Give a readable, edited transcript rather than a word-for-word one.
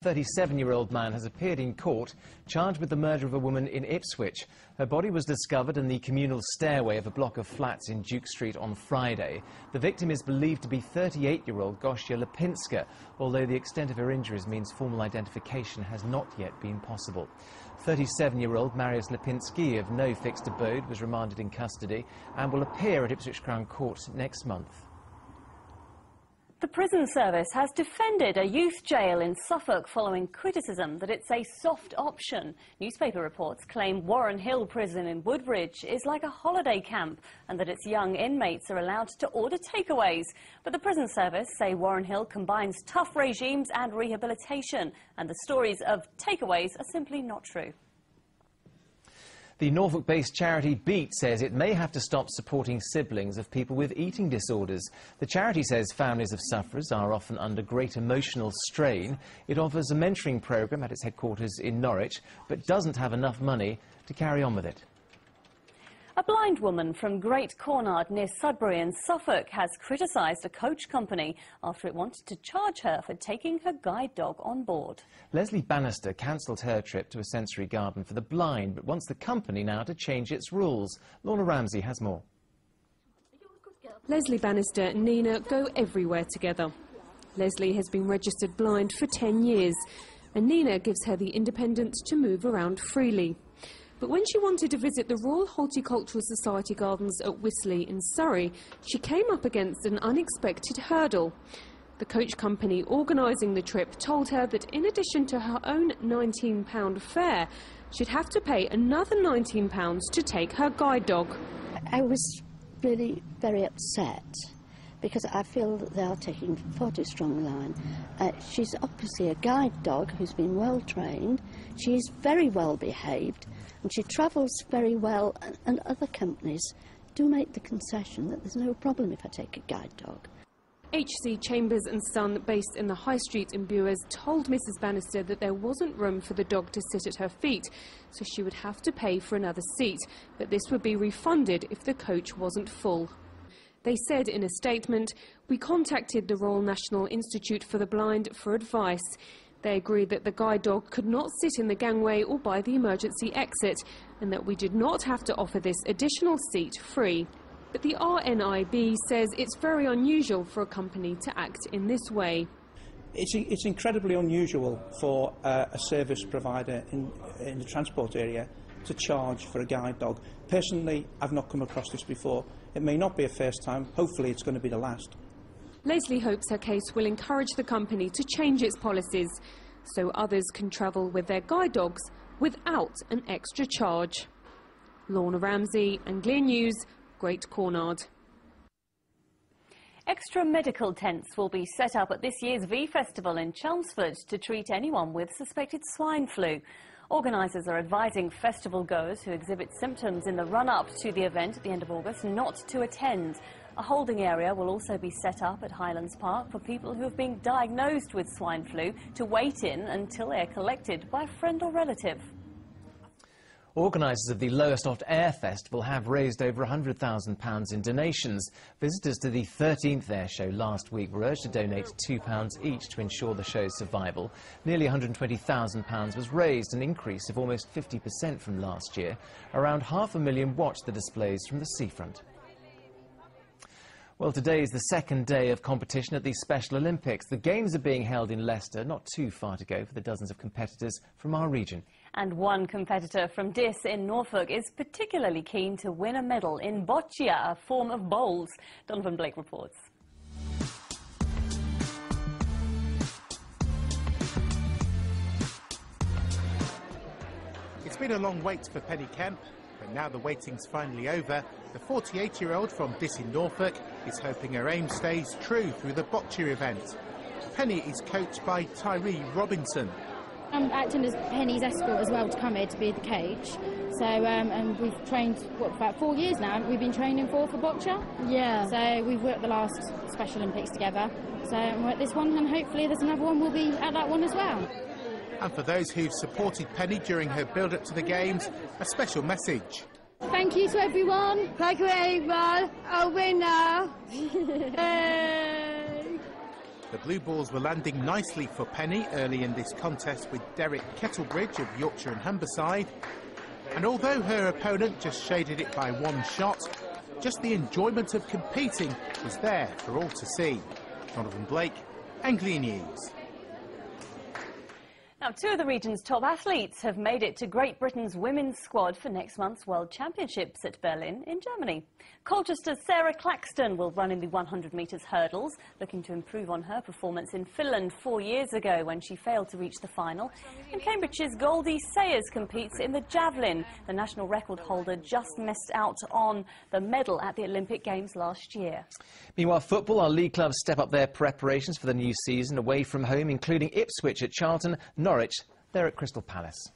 37-year-old man has appeared in court, charged with the murder of a woman in Ipswich. Her body was discovered in the communal stairway of a block of flats in Duke Street on Friday. The victim is believed to be 38-year-old Boccia, although the extent of her injuries means formal identification has not yet been possible. 37-year-old Marius Lipinski, of no fixed abode, was remanded in custody and will appear at Ipswich Crown Court next month. The prison service has defended a youth jail in Suffolk following criticism that it's a soft option. Newspaper reports claim Warren Hill Prison in Woodbridge is like a holiday camp and that its young inmates are allowed to order takeaways. But the prison service say Warren Hill combines tough regimes and rehabilitation, and the stories of takeaways are simply not true. The Norfolk-based charity Beat says it may have to stop supporting siblings of people with eating disorders. The charity says families of sufferers are often under great emotional strain. It offers a mentoring programme at its headquarters in Norwich, but doesn't have enough money to carry on with it. A blind woman from Great Cornard near Sudbury in Suffolk has criticised a coach company after it wanted to charge her for taking her guide dog on board. Leslie Bannister cancelled her trip to a sensory garden for the blind, but wants the company now to change its rules. Lorna Ramsey has more. Leslie Bannister and Nina go everywhere together. Leslie has been registered blind for 10 years, and Nina gives her the independence to move around freely. But when she wanted to visit the Royal Horticultural Society gardens at Wisley in Surrey, she came up against an unexpected hurdle. The coach company organising the trip told her that in addition to her own £19 fare, she'd have to pay another £19 to take her guide dog. I was really very upset because I feel that they are taking far too strong a line. She's obviously a guide dog who's been well trained. She is very well behaved. And she travels very well, and other companies do make the concession that there's no problem if I take a guide dog. H.C. Chambers and Son, based in the High Street in Bures, told Mrs Bannister that there wasn't room for the dog to sit at her feet, so she would have to pay for another seat, but this would be refunded if the coach wasn't full. They said in a statement, "We contacted the Royal National Institute for the Blind for advice. They agreed that the guide dog could not sit in the gangway or by the emergency exit, and that we did not have to offer this additional seat free." But the RNIB says it's very unusual for a company to act in this way. It's incredibly unusual for a service provider in the transport area to charge for a guide dog. Personally, I've not come across this before. It may not be a first time. Hopefully it's going to be the last. Leslie hopes her case will encourage the company to change its policies so others can travel with their guide dogs without an extra charge. Lorna Ramsey, Anglia News, Great Cornard. Extra medical tents will be set up at this year's V Festival in Chelmsford to treat anyone with suspected swine flu. Organisers are advising festival goers who exhibit symptoms in the run-up to the event at the end of August not to attend. A holding area will also be set up at Highlands Park for people who have been diagnosed with swine flu to wait in until they are collected by a friend or relative. Organisers of the Lowestoft Air Festival have raised over £100,000 in donations. Visitors to the 13th Air Show last week were urged to donate £2 each to ensure the show's survival. Nearly £120,000 was raised, an increase of almost 50% from last year. Around 500,000 watched the displays from the seafront. Well, today is the second day of competition at the Special Olympics. The Games are being held in Leicester, not too far to go for the dozens of competitors from our region. And one competitor from Dis in Norfolk is particularly keen to win a medal in Boccia, a form of bowls. Donovan Blake reports. It's been a long wait for Penny Kemp, but now the waiting's finally over. The 48-year-old from Dis in Norfolk is hoping her aim stays true through the Boccia event. Penny is coached by Tyree Robinson. I'm acting as Penny's escort as well to come here to be the coach. So, and we've trained, what, about 4 years now, we've been training for Boccia. Yeah. So we've worked the last Special Olympics together. So we're at this one, and hopefully there's another one, we'll be at that one as well. And for those who've supported Penny during her build-up to the Games, a special message. Thank you to everyone. Thank you everyone. A winner. The blue balls were landing nicely for Penny early in this contest with Derek Kettlebridge of Yorkshire and Humberside. And although her opponent just shaded it by one shot, just the enjoyment of competing was there for all to see. Jonathan Blake, Anglia News. Now, two of the region's top athletes have made it to Great Britain's women's squad for next month's World Championships at Berlin in Germany. Colchester's Sarah Claxton will run in the 100 metres hurdles, looking to improve on her performance in Finland 4 years ago when she failed to reach the final. And Cambridge's Goldie Sayers competes in the javelin. The national record holder just missed out on the medal at the Olympic Games last year. Meanwhile, football, our league clubs step up their preparations for the new season away from home, including Ipswich at Charlton, Norwich, they're at Crystal Palace.